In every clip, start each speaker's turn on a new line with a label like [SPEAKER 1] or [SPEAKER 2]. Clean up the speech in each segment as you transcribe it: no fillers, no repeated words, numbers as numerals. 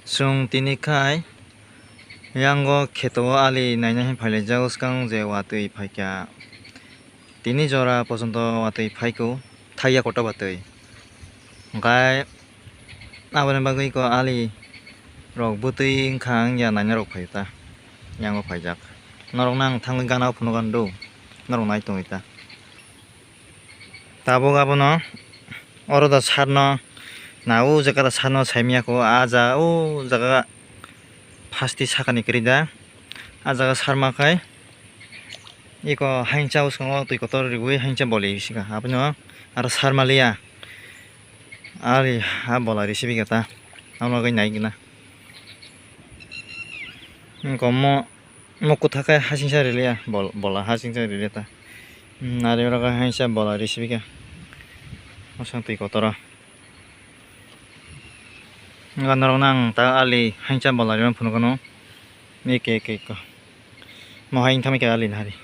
[SPEAKER 1] Sung tini kai yango keto ali naina hin phale jago skang je watui phaikya tini jora pojonto watui phaiko thaiya kota batui gai abone bagui ko ali rok butui khang ya naina rok phaita yango phaijak norok nang thangui gana phuno gandu norok nai tongita tabo gabono oroda sarno nau jaga sarno saimia ko aja o jaga pasti sakani kerida ajaga sarma kai iko haincha uskango tui kotor rigui haincha boli sika apno aro sarma liya ari ha bola risibi gata amno gai nai gina komo mokku thakai hasingsa rilia bola hasingsa rileta nari ora haincha bola risibi ga osang tui kotor ganarong nang ta ali haincha bola ron phuno kono eke ko mo hain thami ka ali hari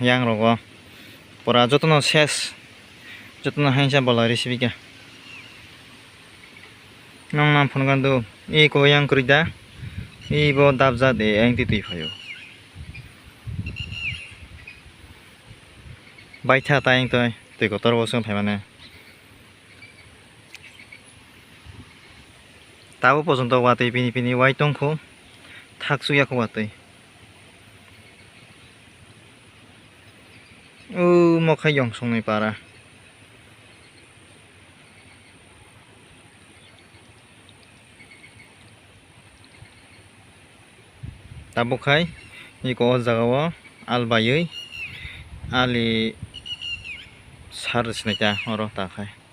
[SPEAKER 1] yang rogo pora jotono ses jotono haincha bola risibi ga nong nam phuno gandu e ko yang kurida e bo dabja de ang ti tui phayo baitha ta ang toy tui kotor bosong phaimane tabo pojonto watui pini waitongkho thaksuya ko watui mokhai yong songnai para tabo khai iko jagao albayui ali sar sinaita oro ta khai